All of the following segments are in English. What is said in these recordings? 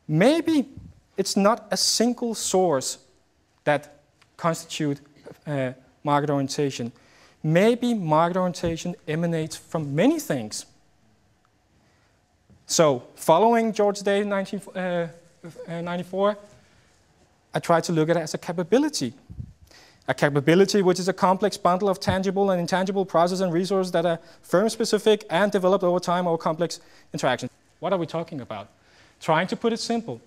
maybe it's not a single source that constitutes market orientation. Maybe market orientation emanates from many things. So, following George Day in 1994, I tried to look at it as a capability. A capability which is a complex bundle of tangible and intangible processes and resources that are firm-specific and developed over time or complex interactions. What are we talking about? Trying to put it simple.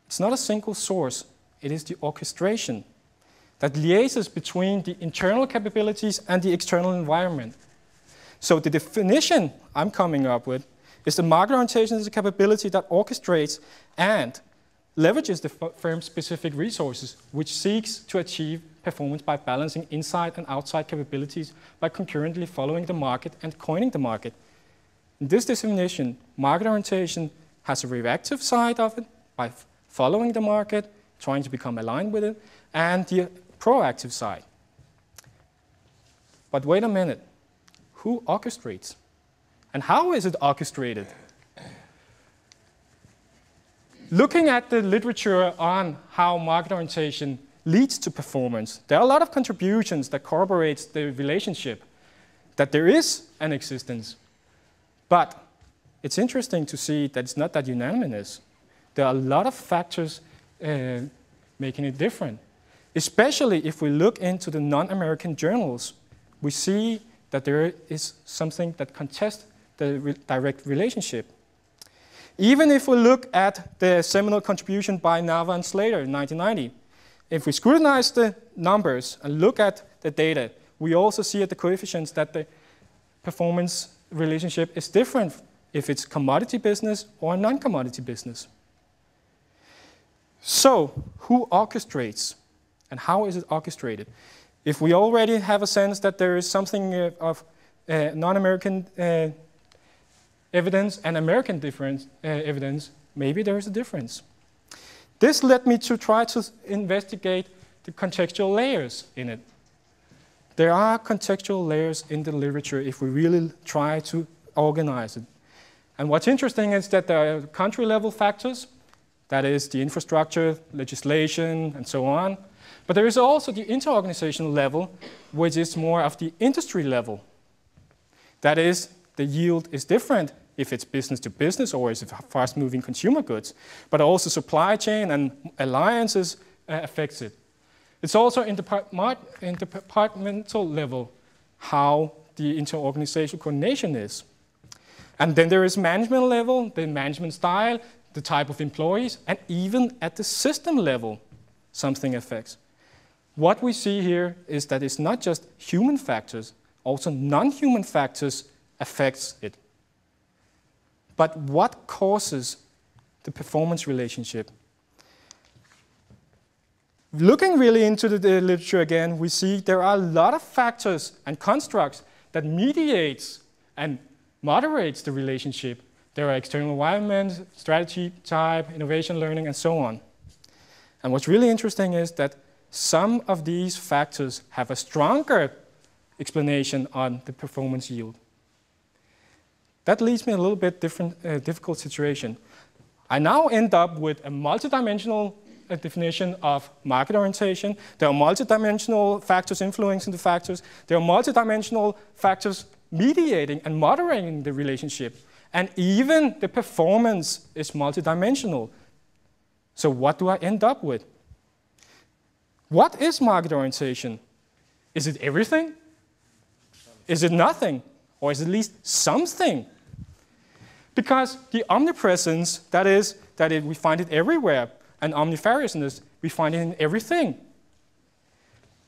It's not a single source. It is the orchestration that liaises between the internal capabilities and the external environment. So the definition I'm coming up with is that market orientation is a capability that orchestrates and leverages the firm-specific resources, which seeks to achieve performance by balancing inside and outside capabilities by concurrently following the market and coining the market. In this definition, market orientation has a reactive side of it by following the market, trying to become aligned with it, and the proactive side. But wait a minute, who orchestrates? And how is it orchestrated? Looking at the literature on how market orientation leads to performance, there are a lot of contributions that corroborate the relationship, that there is an existence. But it's interesting to see that it's not that unanimous. There are a lot of factors making it different. Especially if we look into the non-American journals, we see that there is something that contests the direct relationship. Even if we look at the seminal contribution by Nava and Slater in 1990, if we scrutinize the numbers and look at the data, we also see at the coefficients that the performance relationship is different if it's commodity business or non-commodity business. So, who orchestrates and how is it orchestrated? If we already have a sense that there is something of non-American evidence and American evidence, maybe there is a difference. This led me to try to investigate the contextual layers in it. There are contextual layers in the literature if we really try to organize it. And what's interesting is that there are country-level factors, that is the infrastructure, legislation, and so on. But there is also the inter-organizational level, which is more of the industry level. That is, the yield is different if it's business to business or is it fast-moving consumer goods. But also supply chain and alliances affects it. It's also in the departmental level how the inter-organizational coordination is. And then there is management level, the management style, the type of employees, and even at the system level, something affects. What we see here is that it's not just human factors, also non-human factors affects it. But what causes the performance relationship? Looking really into the literature again, we see there are a lot of factors and constructs that mediates and moderates the relationship. There are external environments, strategy, type, innovation, learning, and so on. And what's really interesting is that some of these factors have a stronger explanation on the performance yield. That leaves me in a little bit difficult situation. I now end up with a multidimensional definition of market orientation. There are multidimensional factors influencing the factors. There are multidimensional factors mediating and moderating the relationship. And even the performance is multidimensional. So what do I end up with? What is market orientation? Is it everything? Is it nothing? Or is it at least something? Because the omnipresence, that is, we find it everywhere, and omnifariousness, we find it in everything,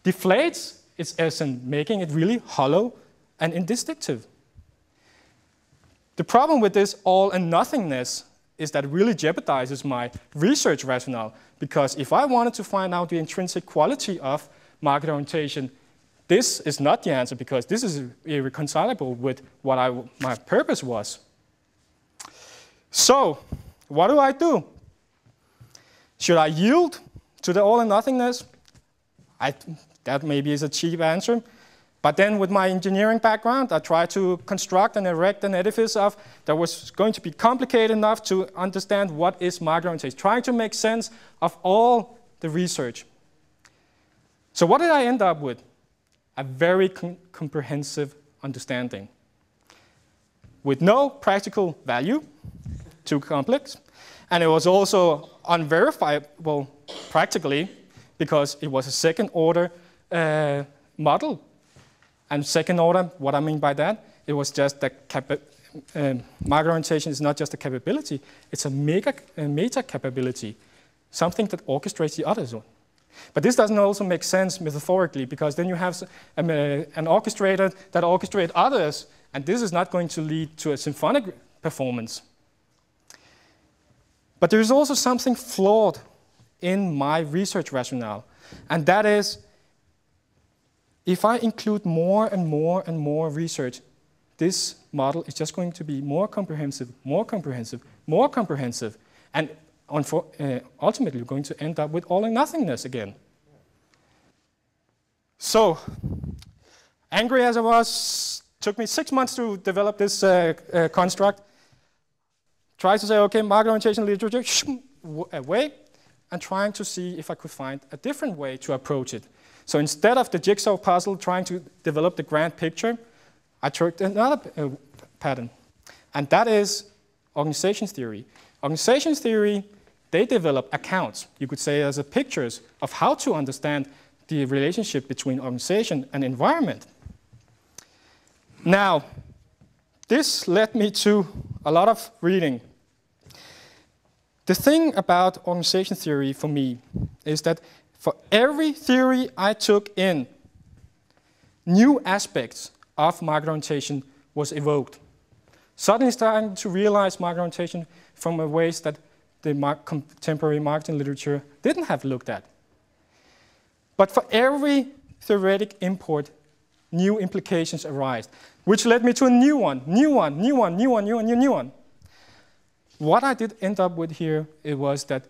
deflates its essence, making it really hollow and indistinctive. The problem with this all and nothingness is that it really jeopardizes my research rationale, because if I wanted to find out the intrinsic quality of market orientation, this is not the answer, because this is irreconcilable with what my purpose was. So, what do? Should I yield to the all and nothingness? That maybe is a cheap answer. But then with my engineering background, I tried to construct and erect an edifice that was going to be complicated enough to understand what is market orientation, trying to make sense of all the research. So what did I end up with? A very comprehensive understanding with no practical value, too complex, and it was also unverifiable practically because it was a second-order model. And second order, what I mean by that, it was just that market orientation is not just a capability, it's a meta capability, something that orchestrates the others. But this doesn't also make sense metaphorically, because then you have an orchestrator that orchestrates others, and this is not going to lead to a symphonic performance. But there is also something flawed in my research rationale, and that is, if I include more and more and more research, this model is just going to be more comprehensive, more comprehensive, more comprehensive, and ultimately we're going to end up with all or nothingness again. So, angry as I was, took me 6 months to develop this construct. Tried to say, okay, market orientation literature, away, and trying to see if I could find a different way to approach it. So instead of the jigsaw puzzle trying to develop the grand picture, I took another pattern. And that is organization theory. Organization theory, they develop accounts, you could say as a pictures of how to understand the relationship between organization and environment. Now, this led me to a lot of reading. The thing about organization theory for me is that for every theory I took in, new aspects of market orientation was evoked. Suddenly starting to realize market orientation from ways that the contemporary marketing literature didn't have looked at. But for every theoretic import, new implications arise, which led me to a new one. What I did end up with here, it was that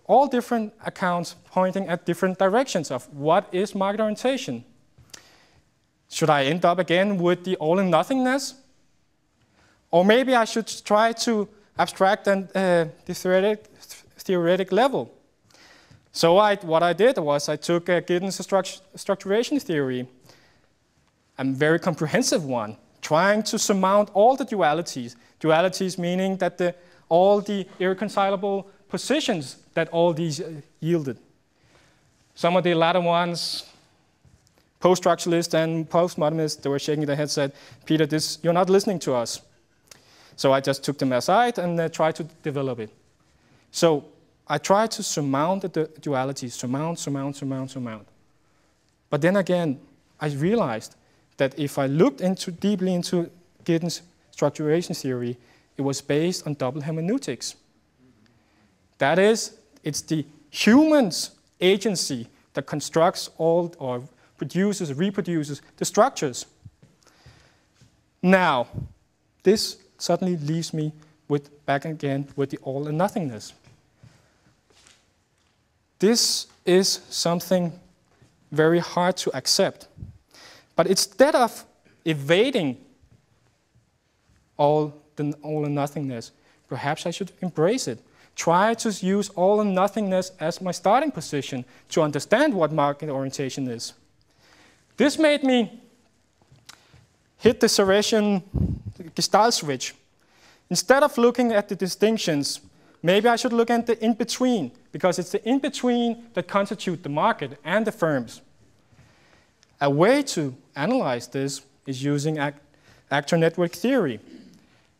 all different accounts pointing at different directions of what is market orientation. Should I end up again with the all and nothingness? Or maybe I should try to abstract the theoretic level. So what I did was I took Giddens' structuration theory, a very comprehensive one, trying to surmount all the dualities. Dualities meaning that all the irreconcilable positions that all these yielded. Some of the latter ones, post-structuralists and postmodernists, they were shaking their heads, said, Peter, you're not listening to us. So I just took them aside and tried to develop it. So I tried to surmount the dualities, surmount. But then again, I realized that if I looked deeply into Giddens' structuration theory, it was based on double hermeneutics. That is, it's the human's agency that constructs all or reproduces the structures. Now, this suddenly leaves me back again with the all and nothingness. This is something very hard to accept. But instead of evading all and nothingness, perhaps I should embrace it. Try to use all and nothingness as my starting position to understand what market orientation is. This made me hit the Saresian Gestalt switch. Instead of looking at the distinctions, maybe I should look at the in-between, because it's the in-between that constitute the market and the firms. A way to analyze this is using actor network theory.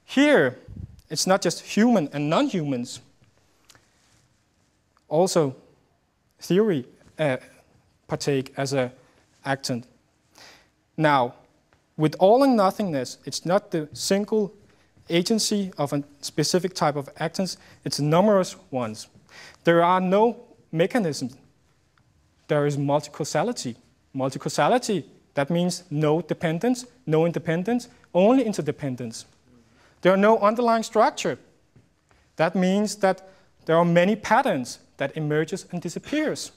Here, it's not just human and non-humans. Also, theory partake as an actant. Now, with all and nothingness, it's not the single agency of a specific type of actants, it's numerous ones. There are no mechanisms. There is multicausality. Multicausality, that means no dependence, no independence, only interdependence. There are no underlying structure. That means that there are many patterns that emerges and disappears.